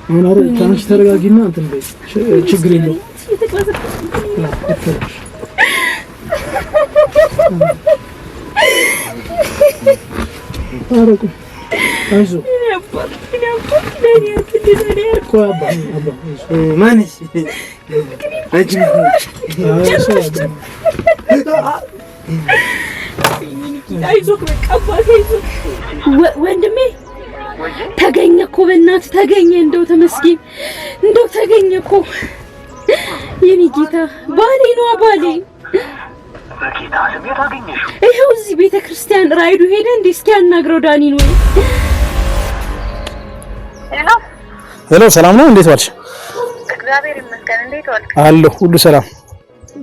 አሁን አረ ታንሽ ተረጋጊና እንትን በይ ችግር የለውም አረቁ አይዞ ማንስ ወንድሜ ተገኘ እኮ በእናትህ ተገኘ። እንደው ተመስገን እንደው ተገኘ እኮ የኔ ጌታ። ባሌ ነው ባሌ። በጌታ ስም የታገኘሽው? ይኸው እዚህ ቤተክርስቲያን ራይዱ ሄደ እንዴ? እስኪ ያናግረው ዳኒን ወይ። ሄሎ ሰላም ነው? እንዴት ዋልሽ? እግዚአብሔር ይመስገን። እንዴት ዋልክ? አለሁ ሁሉ ሰላም።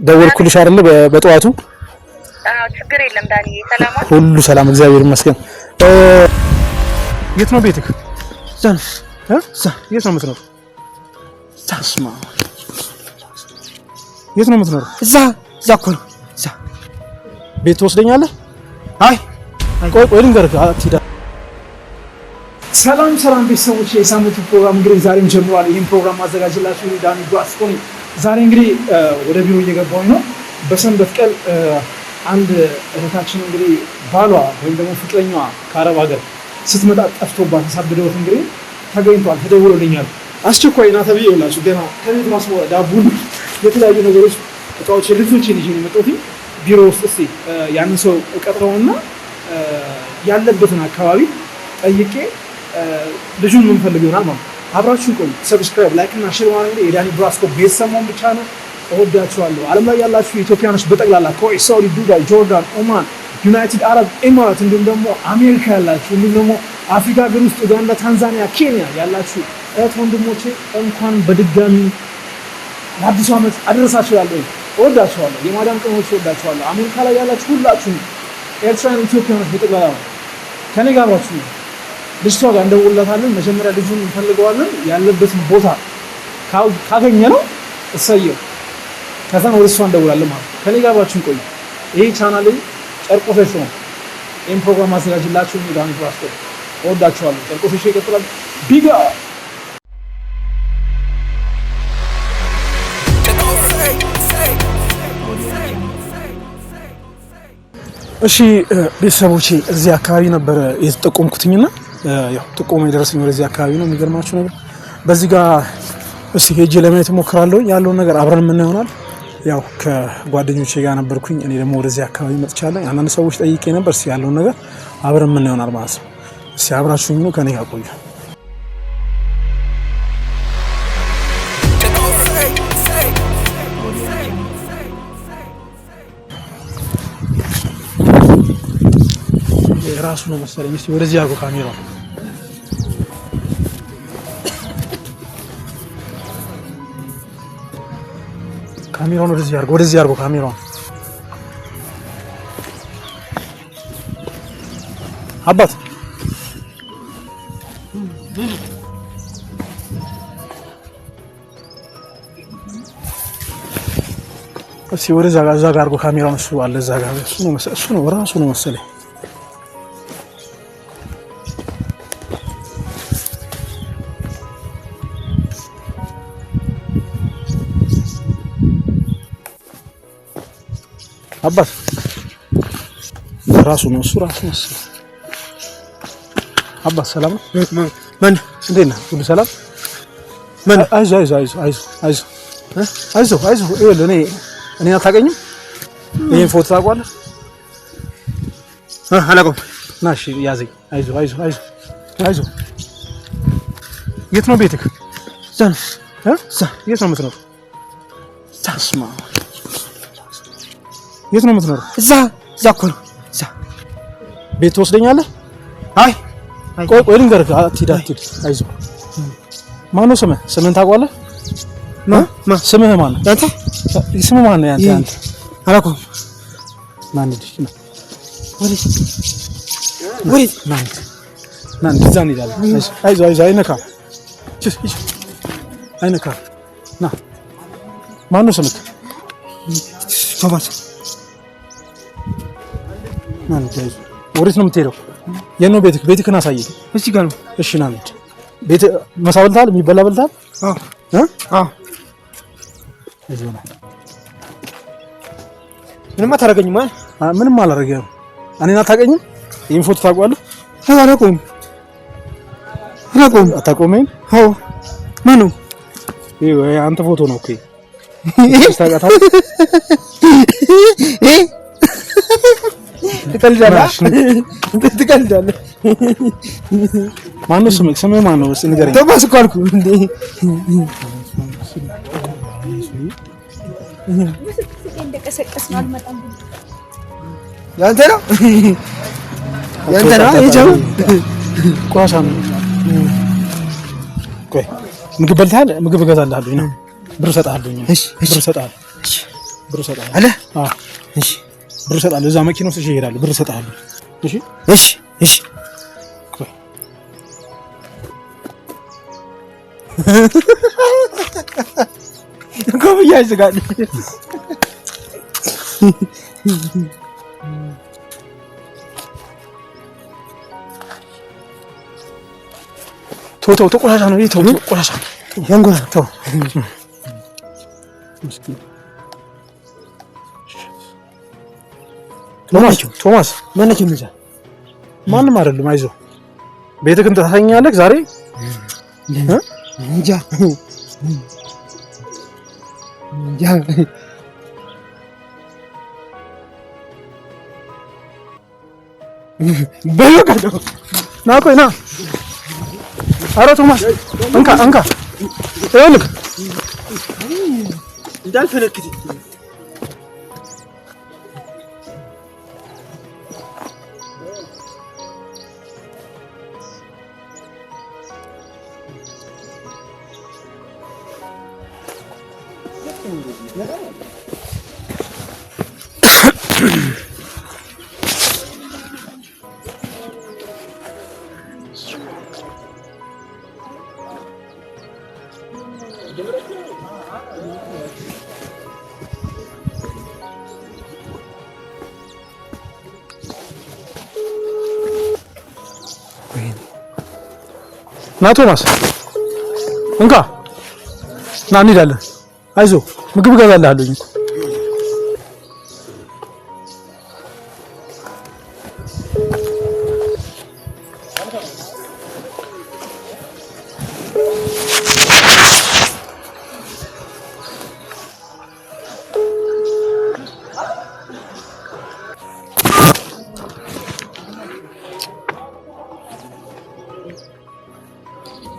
ደወልኩልሽ አይደል በጠዋቱ? አዎ ችግር የለም ዳኒዬ። ሰላም ነው? ሁሉ ሰላም እግዚአብሔር ይመስገን። የት ነው ቤትህ? የት ነው የምትኖረው? ታስማ የት ነው የምትኖረው? እዛ እኮ ነው። እዛ ቤት ትወስደኛለህ? አይ ቆይ ልንገርህ አትሂድ። ሰላም ቤተሰቦች፣ የሳምንቱ ፕሮግራም እንግዲህ ዛሬም ጀምሯል። ይህን ፕሮግራም ማዘጋጅላችሁ ዳኒ ጓስኮ ነኝ። ዛሬ እንግዲህ ወደ ቢሮ እየገባሁኝ ነው። በሰንበት ቀን አንድ እህታችን እንግዲህ ባሏ ወይም ደግሞ ፍቅረኛዋ ከአረብ ሀገር ስትመጣ ጠፍቶባት ተሳብደውት እንግዲህ ተገኝቷል። ተደውሎልኛል። አስቸኳይ ና ተብዬ ይውላችሁ ገና ከቤት ማስወጣ ዳቡን የተለያዩ ነገሮች እቃዎች ልጆችን ይዤ ነው የመጣሁት ቢሮ ውስጥ። እስኪ ያንን ሰው እቀጥረውና ያለበትን አካባቢ ጠይቄ ልጁን የምንፈልግ ይሆናል ማለት ነው። አብራችሁን ቆዩ። ሰብስክራይብ፣ ላይክ እና ሼር ማድረግ የዳኒ ብራስኮ ቤተሰቡን ብቻ ነው። እወዳችኋለሁ። ዓለም ላይ ያላችሁ ኢትዮጵያኖች በጠቅላላ ኩዌት፣ ሳውዲ፣ ዱባይ፣ ጆርዳን፣ ኦማን፣ ዩናይትድ አረብ ኤሚሬት እንዲሁም ደግሞ አሜሪካ ያላችሁ እንዲሁም ደግሞ አፍሪካ ሀገር ውስጥ ኡጋንዳ፣ ታንዛኒያ፣ ኬንያ ያላችሁ እህት ወንድሞቼ እንኳን በድጋሚ ለአዲሱ ዓመት አደረሳችሁ። ያለው እወዳችኋለሁ። የማዳም ቅመሞች እወዳችኋለሁ። አሜሪካ ላይ ያላችሁ ሁላችሁ ኤርትራውያን ኢትዮጵያኖች በጠቅላላ ከኔ ጋር አብራችሁ ልጅቷ ጋር እንደውላታለን። መጀመሪያ ልጁን እንፈልገዋለን። ያለበትን ቦታ ካገኘ ነው እሰየው። ከዛ ነው ወደ እሷ እንደውላለን ማለት ነው። ከኔ ጋር አብራችሁን ቆዩ። ይሄ ቻናል ጨርቆሰሽ ነው። ይሄን ፕሮግራም አዘጋጅላችሁ ነው ዳኒ ብራስኮ። እወዳችኋለሁ። ጨርቆሰሽ ይቀጥላል። ቢጋ እሺ ቤተሰቦቼ እዚህ አካባቢ ነበር የተጠቆምኩትኝና ያው ጥቆማ የደረሰኝ ወደዚህ አካባቢ ነው። የሚገርማችሁ ነገር በዚህ ጋር እስቲ ሄጄ ለማየት እሞክራለሁ። ያለውን ነገር አብረን ምን ይሆናል። ያው ከጓደኞቼ ጋር ነበርኩኝ። እኔ ደግሞ ወደዚህ አካባቢ መጥቻለሁ። አንዳንድ ሰዎች ጠይቄ ነበር። እስቲ ያለውን ነገር አብረን ምን ይሆናል ማለት ነው። እስቲ አብራችሁኝ ነው ከኔ ጋር ቆዩ። ራሱ ነው መሰለኝ። እስቲ ወደዚህ አርጎ ካሜራውን ወደዚህ አርጎ ካሜራውን አባት እስቲ ወደዛ ጋር አርጎ ካሜራውን እሱ አለ እዛ ጋር እሱ ነው ራሱ ነው መሰለኝ። አባት ራሱ ነው እሱ ራሱ ነው። አባት ሰላም ነው? ማን እንዴት ነህ? ሁሉ ሰላም? ማን? አይዞህ ይኸውልህ እኔ አታውቀኝም? ይሄን ፎቶ ታውቀዋለህ? አላውቀውም። ና እሺ ያዘኝ። አይዞህ የት ነው ቤትህ? የት ነው የምትኖረው? ታስማ የት ነው የምትኖረው? እዛ እኮ ነው። እዛ ቤት ትወስደኛለህ? አይ ቆይ ልንገርህ። አትሂድ። አይዞህ። ማነው ስምህ? ስምህን ታውቀዋለህ? ስምህ ማን ነው? ያንተ ስምህ ማን ነው? ያንተ አላውቀውም። ማን ነው? ወዴት ማን እዛ እንሄዳለን። አይዞህ አይነካም። ና ማነው ስምህ? ቶማስ። ወዴት ነው የምትሄደው? የት ነው ቤትህ? ቤትህን አሳየኝ። እዚህ ጋር ነው። እሺ ና እንሂድ። ቤት መሳበልታል የሚበላ በልታል? አዎ እዚሁ ነው። ምንም አታረገኝም ማለት ምንም አላረገኝም። እኔን አታውቀኝም? ይሄን ፎቶ ታውቀዋለህ? አላውቀውም። አታውቀውም? አዎ ማን ነው? ይሄ አንተ ፎቶ ነው እኮ ትቀልዳለህ። ማነው ስምህ ማን ነው? እስኪ ንገረኝ። ቶማስ እኮ አልኩህ እንዴ። ያንተ ነው ይኸው ቆሻሻ ነው። ቆይ ምግብ በልተሃል? ምግብ እገዛልሃለሁ ነው ብር እሰጥሃለሁ። እሺ ብር እሰጥሃለሁ። ብር እሰጥሃለሁ አለ። አዎ እሺ ብር እሰጥሃለሁ። እዛ መኪና ውስጥ እሄዳለሁ። ብር እሰጥሃለሁ። እሺ እሺ እሺ። ቆይ ኮብያ ይዘጋል። ተው ቆሻሻ ነው። ተው ቆሻሻ ያንጎራ ተው። ቶማስ ማነው እንደዛ? ማንም አይደለም። አይዞህ ቤትህ ግን ታሳኛለህ ዛሬ። እንጃ በየቀደው ና ቆይ ና። ኧረ ቶማስ እንካ ይኸውልህ እንዳልፈነክት ና ቶማስ እንካ ና እንሄዳለን። አይዞህ ምግብ እገዛልሃለሁ።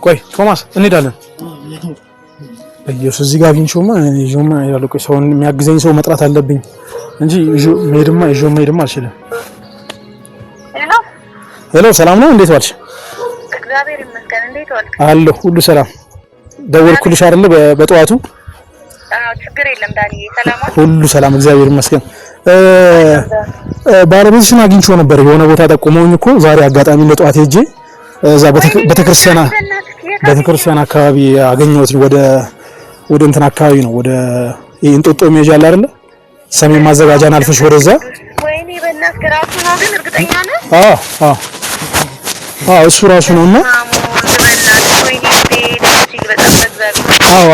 ቆይ ቶማስ እንሄዳለን። በየሱ እዚህ ጋር አግኝቼውማ ይዤውማ እሄዳለሁ። ቆይ ሰውን የሚያግዘኝ ሰው መጥራት አለብኝ እንጂ ይዤው መሄድማ አልችልም። ሄሎ ሰላም ነው? እንዴት ዋልሽ? እግዚአብሔር ይመስገን። እንዴት ዋልክ? አለሁ ሁሉ ሰላም። ደወልኩልሽ አይደል በጠዋቱ? አዎ ችግር የለም ዳንዬ። ሰላም ሁሉ ሰላም እግዚአብሔር ይመስገን። ባለቤትሽን አግኝቼው ነበር የሆነ ቦታ ጠቁመውኝ እኮ ዛሬ አጋጣሚ ለጠዋት ሄጄ እዛ ቤተክርስቲያን አካባቢ አገኘሁት። ወደ እንትን አካባቢ ነው ወደ እንጦጦ ሜጃ አለ አይደለ? ሰሜን ማዘጋጃን አልፈሽ ወደዛ። ወይኔ በእናትህ ራሱ ነው ግን እርግጠኛ ነህ? እሱ ራሱ ነውና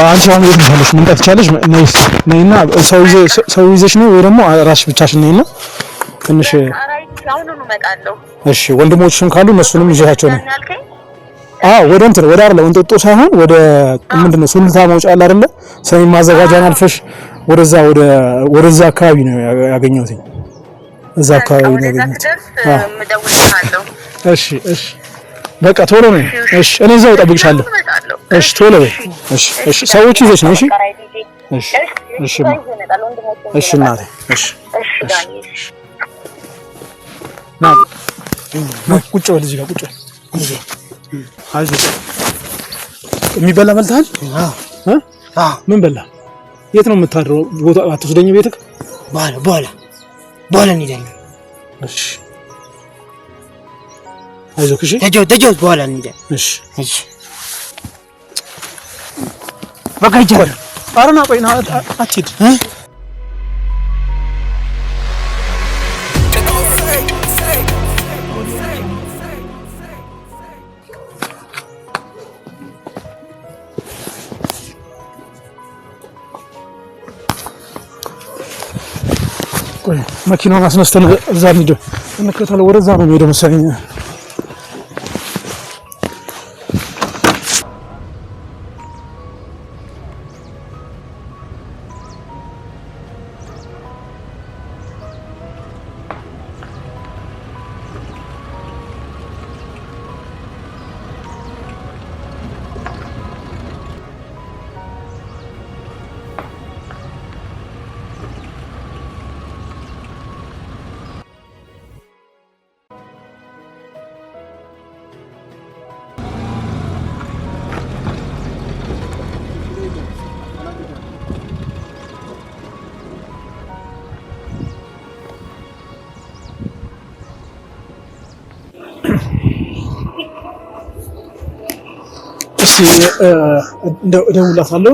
አንቺ አሁን የት ነሽ? መምጣት ትቻለሽ? ነይና ሰው ይዘሽ ነው ወይ ደግሞ ራስሽ ብቻሽን ነይና ትንሽ አሁኑኑ እመጣለሁ። እሺ ወንድሞችሽም ካሉ እነሱንም ይዘሻቸው ነው። ወደ እንትን ወደ አይደለ እንጦጦ ሳይሆን ወደ ምንድነው ሱሉልታ መውጫ አለ አይደለ? ሰሜን ማዘጋጃን አልፈሽ ወደዛ አካባቢ ነው ያገኘሁት። እዛ አካባቢ ነው ያገኘሁት። እሺ በቃ ቶሎ ነው። እሺ እኔ እዛው እጠብቅሻለሁ። እሺ ቶሎ በይ። እሺ ሰዎች ይዘሽ ነው። እሺ እናቴ። ቁጭ በል እዚህ ጋር ቁጭ በል። አይዞህ የሚበላ በልተሃል? ምን በላ? የት ነው የምታድረው? ቦታ አትወስደኝ ቤትህ? በኋላ እንሄዳለን። እሺ አይዞህ። እሺ ተጫወት በኋላ እንሄዳለን። እሺ በቃ ይቻላል። ኧረ ና ቆይ ና አትሂድ። ቆይ መኪናውን አስነስተን እዛ እንሂድ እንከተለው ወደዛ ነው የሚሄደው መሰለኝ እደውልላታለሁ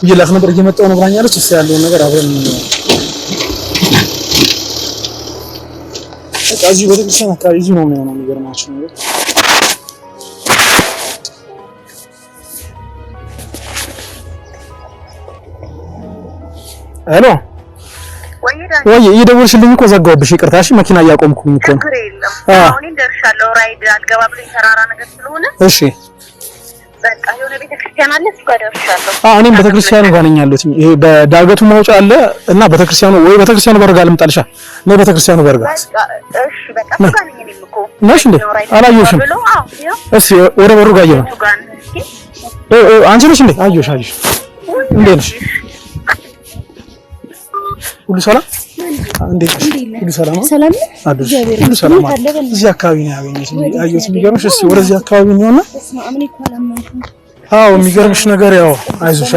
ይላክ ነበር እየመጣሁ ነው ብላኛለች እሱ ያለውን ነገር አብረን እዚህ ቤተክርስቲያን አካባቢ እዚህ ነው የሚሆነው የሚገርማችሁ ነገር ሄሎ ወይ እየደወልሽልኝ እኮ ዘጋሁብሽ ይቅርታ እሺ መኪና እያቆምኩኝ እኮ ችግር የለም አሁን እንደርሻለሁ ራይድ አልገባ ብሎኝ ተራራ ነገር ስለሆነ እሺ በቃ የሆነ ቤተክርስቲያን አለ እሱ ጋር ደርሻለሁ እኔም ቤተክርስቲያኑ ጋር ነኝ ያለሁት ይሄ በዳገቱ መውጫ አለ እና ቤተክርስቲያኑ ወይ ቤተክርስቲያኑ በርጋ ልምጣልሻ ነው ቤተክርስቲያኑ በርጋ እሺ በቃ ጋር ነኝ እኮ ነሽ እንዴ አላየሁሽም እሺ ወደ በሩ ጋር ይየው አንቺ ነሽ እንዴ አየሁሽ እንዴ ነሽ ሁሉ ሰላም እንዴ ሁሉ ሰላም ሰላም አድርሽ ሁሉ ሰላም እዚህ አካባቢ ነው ያገኘሁት አየሁት የሚገርምሽ እስኪ ወደዚህ አካባቢ ነውና አዎ የሚገርምሽ ነገር ያው አይዞሽ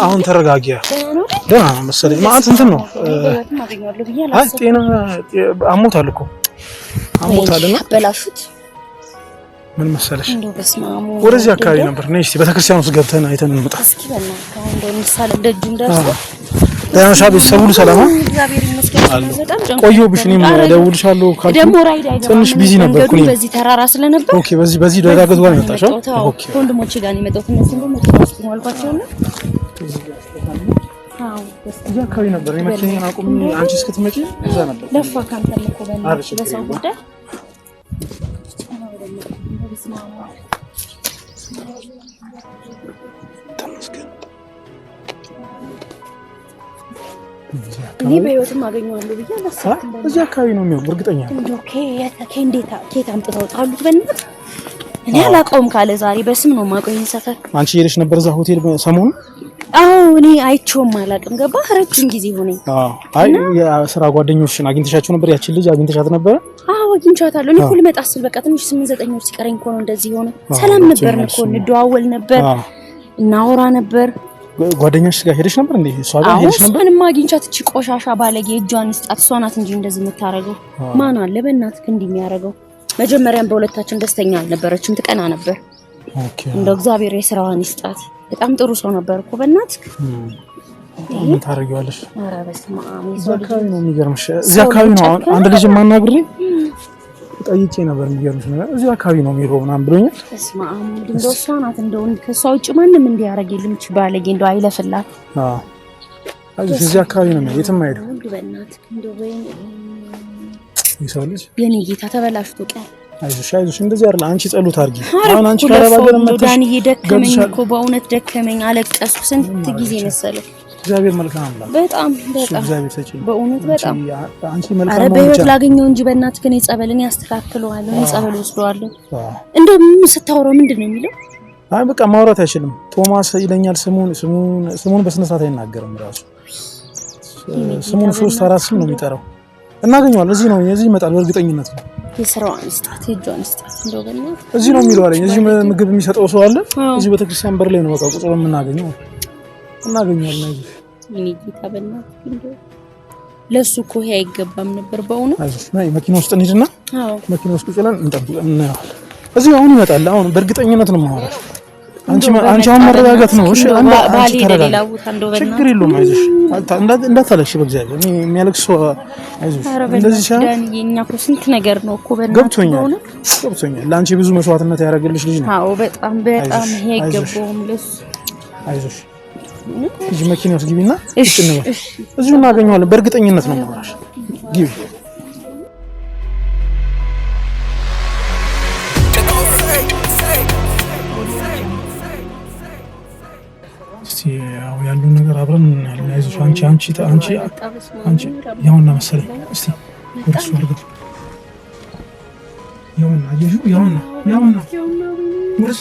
አሁን ተረጋጊያ ደህና ነው መሰለኝ ማለት እንትን ነው አይ ጤና አሞታል እኮ አሞታልና አበላሹት ምን መሰለሽ ወደዚህ አካባቢ ነበር ነይ እስቲ ቤተክርስቲያን ውስጥ ገብተን አይተን እንመጣ እስኪ በእናትህ አሁን እንደምሳሌ ደጁን ደርሶ ደህና ቤተሰቡ ሁሉ ሰላም ቆየሁብሽ እኔም እደውልልሻለሁ ካልኩ ደግሞ ራይድ አይገባም ትንሽ ቢዚ ነበርኩ እኔ በዚህ ተራራ ስለነበር ኦኬ በዚህ ዳገት ጋር መጣሻው ኦኬ ወንድሞቼ ጋር ነው የመጣሁት እነሱ ደግሞ ተዋስኩ ማልኳቸውና እዛ አካባቢ ነበር እኔ መኪናዬን አቁሜ አንቺ እስክትመጪ እዛ ነበር ለፋ ካንተ እኮ በሰው ጉዳይ እኔ በህይወትም አገኘዋለሁ ብዬ አላሰብኩም። እዚህ አካባቢ ነው የሚሆነው እርግጠኛ ነኝ። ኦኬ ከየት አምጥተው ጣሉት? በእናትህ እኔ አላውቀውም ካለ ዛሬ በስም ነው የማውቀው ይሄን ሰፈር። አንቺ ሄደሽ ነበር እዛ ሆቴል ሰሞኑን? አዎ እኔ አይቼውም አላውቅም። ገባህ? ረጅም ጊዜ ሆነኝ። አይ የስራ ጓደኞችሽን አግኝተሻቸው ነበር? ያቺን ልጅ አግኝተሻት ነበር? አዎ አግኝቻታለሁ። እኔ እኮ ልመጣ ስል በቃ ትንሽ 8-9 ወር ሲቀረኝ እኮ ነው እንደዚህ ሆነ። ሰላም ነበር እኮ እንደዋወል ነበር እናወራ ነበር። ጓደኛሽ ጋር ሄደሽ ነበር እንዴ? እሷ ጋር ሄደሽ ነበር? እሷንም አግኝቻት እቺ ቆሻሻ ባለጌ እጇን ይስጣት። እሷ ናት እንጂ እንደዚህ የምታረገው። ማን አለ በእናትህ እንዲህ የሚያረገው? መጀመሪያም በሁለታችን ደስተኛ አልነበረችም፣ ትቀና ነበር። ኦኬ እንደው እግዚአብሔር የሥራዋን ይስጣት። በጣም ጥሩ ሰው ነበር እኮ በእናትህ። ምን ታረጊዋለሽ? ኧረ በስመ አብ። እዚህ አካባቢ ነው የሚገርምሽ። እዚህ አካባቢ ነው አንድ ልጅ ማናግሬ ጠይቄ ነበር። የሚገርምሽ ነገር እዚህ አካባቢ ነው የሚሮው ምናምን ብሎኛል። በስመ አብ። እንደው እሷ ናት እንደው ከሷ ውጭ ማንም እንዲያረግልኝ ባለጌ እንደው አይለፍላት። እዚህ አካባቢ ነው የትም አይሄድም። በእናትህ እንደው ወይኔ ይሰው ልጅ የኔ ጌታ ተበላሽቶ ቀር። አይዞሽ እንደዚህ አይደል። አንቺ ጸሎት አድርጊ። አሁን አንቺ ካረባገር መጥተሽ ዳንዬ ደከመኝ እኮ በእውነት ደከመኝ፣ አለቀስኩ ስንት ጊዜ መሰለህ። እግዚአብሔር መልካም አምላክ በጣም እግዚአብሔር ሰጪ በእውነት በጣም አንቺ መልካም ነው። በህይወት ላገኘው እንጂ በእናትህ ከኔ ጸበልን ያስተካክለዋለሁ። እኔ ጸበል ወስደዋለሁ። እንደው ምን ስታወራው ምንድን ነው የሚለው? አይ በቃ ማውራት አይችልም። ቶማስ ይለኛል። ስሙን በስነ ስርዓት አይናገርም ራሱ። ስሙን 3-4 ስም ነው የሚጠራው። እናገኘዋለን። እዚህ ነው ይመጣል በእርግጠኝነት ነው። የሥራዋን ስጣት የእጇን ስጣት እንደው በእናትህ እዚህ ነው የሚለው አለኝ። እዚህ ምግብ የሚሰጠው ሰው አለ። እዚህ ቤተክርስቲያን በር ላይ ነው በቃ ቁጭ የምናገኘው። እናገኘዋለን። እኔ ጌታ በእናትህ እንደው ለሱ እኮ ይሄ አይገባም ነበር በእውነት። አይዞሽ ነይ መኪና ውስጥ እንሂድና መኪና ውስጥ ቁጭ ብለን እንጠብቀን። እዚህ አሁን ይመጣል። አሁን በእርግጠኝነት ነው የማወራሽ። አንቺ አሁን መረጋጋት ነው። እሺ አንቺ ተረጋጋ፣ ችግር የለውም። አይዞሽ እንዳታለቅሽ በእግዚአብሔር። እኔ የሚያለቅስ ሰው አይዞሽ እንደዚህ ሻ እኛ እኮ ስንት ነገር ነው እኮ በእናትህ ገብቶኛል። ለአንቺ ብዙ መስዋዕትነት ያደረገልሽ ልጅ ነው። አዎ በጣም ይሄ አይገባውም ለሱ። አይዞሽ እጂ መኪና ውስጥ ግቢና እሺ እዚሁ እናገኘዋለን በእርግጠኝነት ነው የማወራሽ ግቢ ያው ያለው ነገር አብረን እናያለን አይዞሽ አንቺ ያውና መሰለኝ እስቲ ወደሱ አድርገው ያውና ወደሱ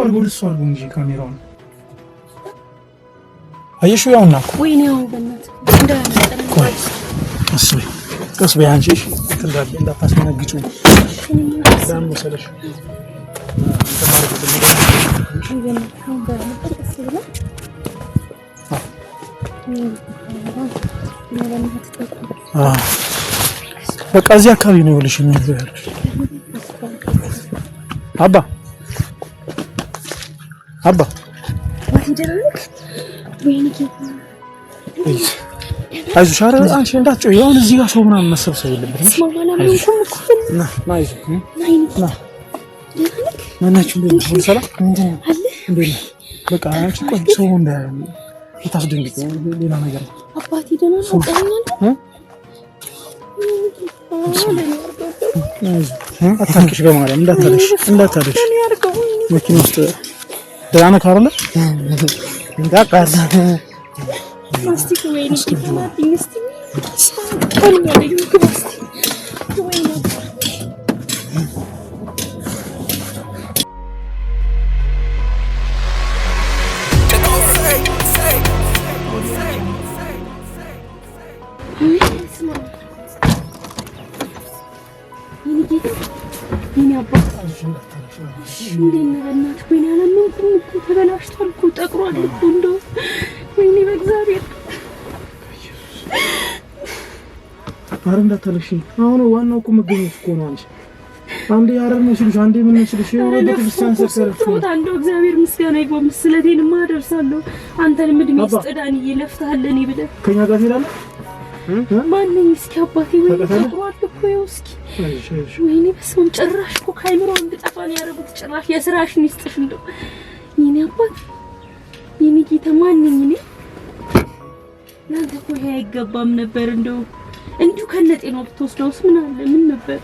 አድርገው እንጂ ካሜራውን አየሽው ያውና ወይኔ ያው በእናትህ እንዳያመጣ ቀስ በይ አንቺ እንዳታስነግጪው ዳም መሰለሽ በቃ እዚህ አካባቢ ነው ልሽ ነው አባ አይዞሽ ኧረ አንቺ እንዳትጮይ አሁን እዚህ ጋር ሰው ምናምን መሰብሰብ የለበትም ማናችሁ እንደዚህ ሰላም እንዴ በቃ አንቺ ቆይ ሰው ታስደንግጥ ሌላ ነገር አባቴ ደህና ነው አታንቂሽ በማርያም እንዳታለሽ መኪና ውስጥ ደህና ነህ አይደለ እንዳቃዛ ማስቲክ ወይኔ ተናጥኝ እስቲ ቆልኛ ልዩ ክባስቲ ወይኔ ተበላሽቷል እኮ ጠቅሯል እኮ እንደው ወይኔ በእግዚአብሔር ኧረ እንዳታለሽ አሁን ዋናው እኮ መገኘት እኮ ነው አንቺ አንዴ ያረር ነው ሲልሽ አንዴ ምን ነው ሲልሽ ወደ ክርስቲያን ሰርሰርፍ እንደው እግዚአብሔር ምስጋና ይግባው ስለቴንማ አደርሳለሁ አንተንም እድሜ ይስጥዳን ይለፍታለኝ ብለህ ከኛ ጋር ትሄዳለህ ማንኝ እስኪ አባቴ ወይ ተቆርጧል እኮ እስኪ ወይኔ በስመ አብ ጭራሽ እኮ ካይምሮ እንድጠፋ ነው ያደረጉት ጭራሽ የስራሽን ይስጥሽ እንደው የኔ አባት የኔ ጌታ ማንኝ እኔ እናንተ እኮ ይሄ አይገባም ነበር እንደው እንዲሁ ከነጤናው ብትወስደውስ ምን አለ ምን ነበር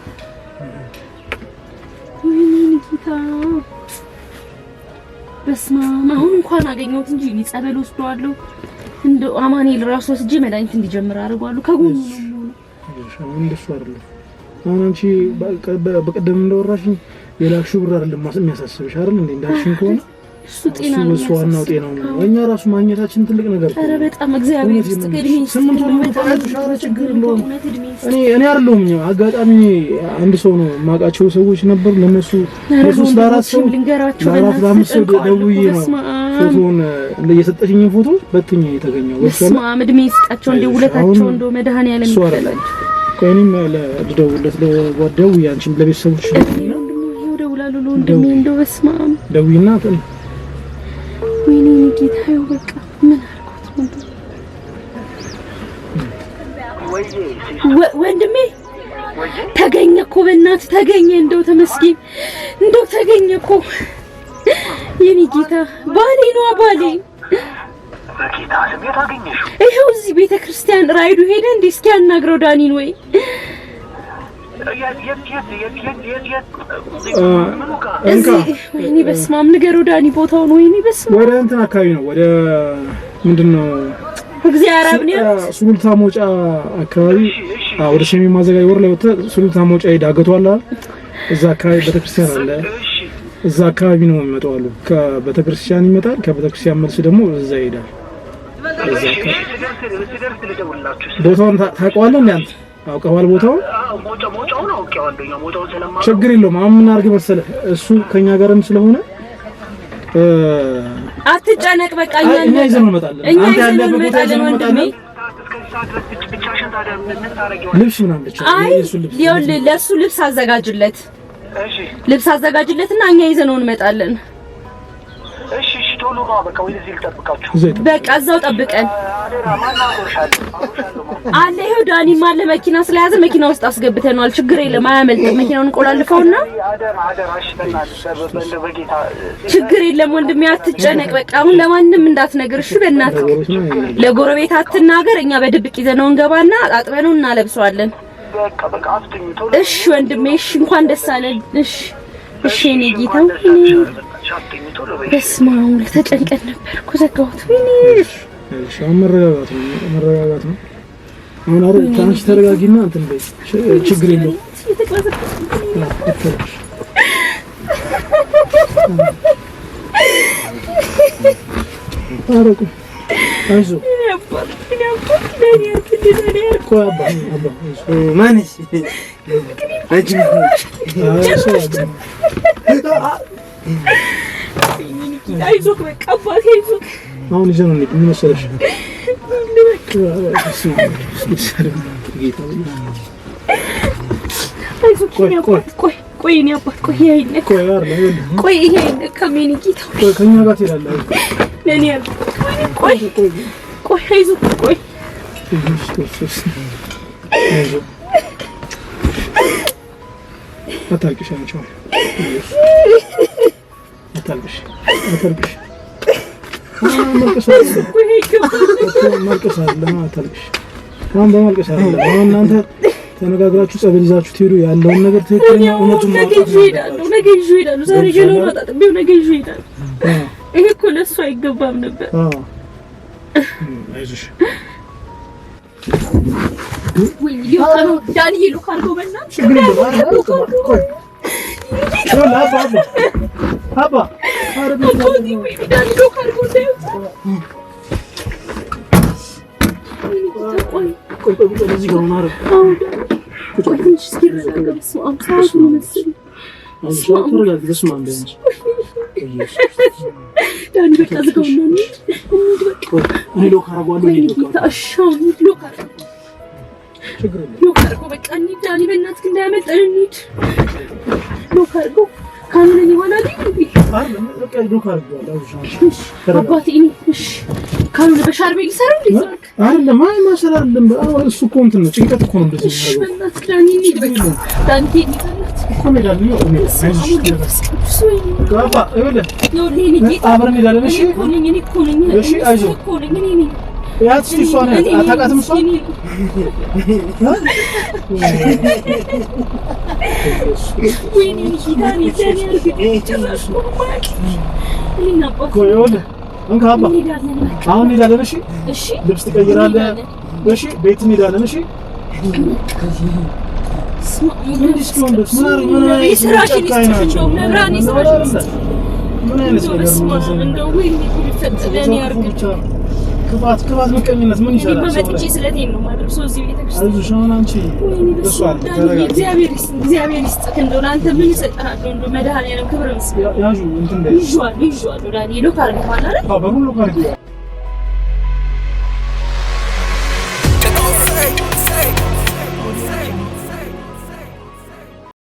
ወይኔ ጌታ በስመ አብ አሁን እንኳን አገኘሁት እንጂ እኔ ጸበል ወስደዋለሁ እንደው አማኑኤል ራሱ ወስጄ መድኃኒት እንዲጀምር አደርጋለሁ ከጎኑ ነው እንደሱ አይደለም አሁን አንቺ በቀደም እንደወራሽኝ የላክሽው ብር አይደለም የሚያሳስብሽ አይደል እንዴ እንዳልሽኝ ከሆነ እሱ ጤና ነው እሱ ዋናው ጤናው ነው እኛ ራሱ ማግኘታችን ትልቅ ነገር ነው ኧረ በጣም እግዚአብሔር ይስጥልኝ ስምንት ወር ችግር የለውም እኔ አይደለሁም አጋጣሚ አንድ ሰው ነው የማውቃቸው ሰዎች ነበሩ ለነሱ ለሶስት ለአራት ሰው ለአራት ለአምስት ሰው ደውዬ ነው ፎቶን ለየሰጠሽኝ ፎቶ በትኛ የተገኘው በስመ አብ እድሜ ይስጣቸው እንደ ውለታቸው እንደ መድኃኒዓለም ይፈላልኝ ቆይንም ለደውለት ለጓደው ያንቺም ለቤተሰቦች ደውላለሁ ለወንድሜ እንደው በስመ አብ ደውይና ወይኔ ጌታዬ በቃ ምን አልኩት ወንድሜ ተገኘ እኮ በእናትህ ተገኘ እንደው ተመስገን እንደው ተገኘ እኮ የኔ ጌታ ባሌ ነው ባሌ በጌታ ስም የታገኘሽው ይሄው እዚህ ቤተክርስቲያን ራይዱ ሄደ እንዴ እስኪ ያናግረው ዳኒን ወይ ወይኔ በስመ አብ ንገረው ዳኒ ቦታውን ወይኔ በስመ አብ ወደ እንትን አካባቢ ነው ወደ ምንድነው እግዚአብሔር አብኔ ሱሉልታ መውጫ አካባቢ ወደ ሰሜን ማዘጋይ ወር ላይ ወጣ ሱሉልታ መውጫ ዳገቷል እዛ አካባቢ ቤተክርስቲያን አለ እዛ አካባቢ ነው የሚመጣው አሉ ከቤተክርስቲያን ይመጣል ከቤተክርስቲያን መልስ ደግሞ እዛ ይሄዳል ቦታውን ታውቀዋለህ እንዴ አንተ አውቀዋል ቦታውን ሞጫውን አውቀዋለሁ ሞጫውን ስለማውቀው ችግር የለውም አሁን ምን አድርግ መሰለህ እሱ ከኛ ጋርም ስለሆነ አትጨነቅ በቃ እኛ ይዘን እንመጣለን አንተ ያለበት ቦታ ይዘን እንመጣለን ልብስ ምናምን ብቻ ይኸውልህ ለእሱ ልብስ አዘጋጅለት ልብስ አዘጋጅለትና እኛ ይዘነው እንመጣለን እሺ ቶሎ ነው በቃ ወደዚህ ልጠብቃችሁ። በቃ እዛው ጠብቀን አለ። ይኸው ዳኒም አለ መኪና ስለያዘ መኪና ውስጥ አስገብተነዋል። ችግር የለም አያመልጥም። መኪናውን እንቆላልፈውና ችግር የለም ወንድሜ አትጨነቅ። በቃ አሁን ለማንም እንዳትነግር እሺ። በእናትህ ለጎረቤት አትናገር። እኛ በድብቅ ይዘነው እንገባና አጥበነው እናለብሰዋለን። በቃ አፍጥኝ ቶሎ። እሺ ወንድሜ እሺ። እንኳን ደስ አለን። እሺ እሺ እኔ ጌታው በስመ አብ ተጨንቀን ነበር እኮ ዘጋሁት። እሺ መረጋጋት ነው። አሁን አረ ታንሽ ተረጋጊና እንትን በይ። ችግር የለውም። አረቁ አይዞ ማንስ አንቺ አይዞህ በቃ አባቴ አይዞህ። አሁን ይዘን እንዴ ምን መሰለሽ ቆይ እኔ አባት ቆይ ይሄ ከሜኒ ጌታ ከኛ ጋር ትሄዳለህ። ለኔ ያለ ቆይ አይዞህ ቆይ አታልቅሽ አንቺ አታልቅሽ በማልቀስ አይደለም። አሁን እናንተ ተነጋግራችሁ ጸበል ይዛችሁ ትሄዱ ያለውን ነገር ትክክለኛ እውነቱን ነገ ይዤ እሄዳለሁ። ዛሬ ገለውን አጣጥቤው ነገ ይዤ እሄዳለሁ። ይሄ እኮ ለእሱ አይገባም ነበር። አይዞሽ ወይ ዳኒ ሉክ አድርጎ በእናትህ አባ ካምን ይሆናል አባቴ እሺ ካምን በሻርቤ ሊሰራ እንዴት አይደለም አይ ማሰራ አይደለም እሱ እኮ እንትን ነው ጭንቀት እኮ ነው እንደዚህ ነው በእናትህ ዳኒ እንሂድ በቃ ዳኒ እኮ ሜዳል ነው ጋባ እበለ ይኸውልህ አብረን ሄዳለን እሺ እሺ አይዞህ ያቺ እሷን አታውቃትም እሷን ወይኔ ዳኒ አሁን እንሄዳለን እሺ ልብስ ትቀይራለህ እሺ ቤት እንሄዳለን እሺ ክፋት ምቀኝነት ምን ይሰራል? በመጥቼ ስለቴን ነው ማለት ነው። እዚህ ቤተክርስቲያን አይዞሽ አሁን አንቺ እሷ እግዚአብሔር ይስጥህ። እንደው አንተ ምን ይሰጥሃለሁ? እንደው መድኃኒዓለም ክብር ይስጥ። ያዡ እንትን ላይ ይዟል ዳኒ ሎክ አድርገዋል አይደል? አዎ በሙሉ ሎክ አድርገዋል።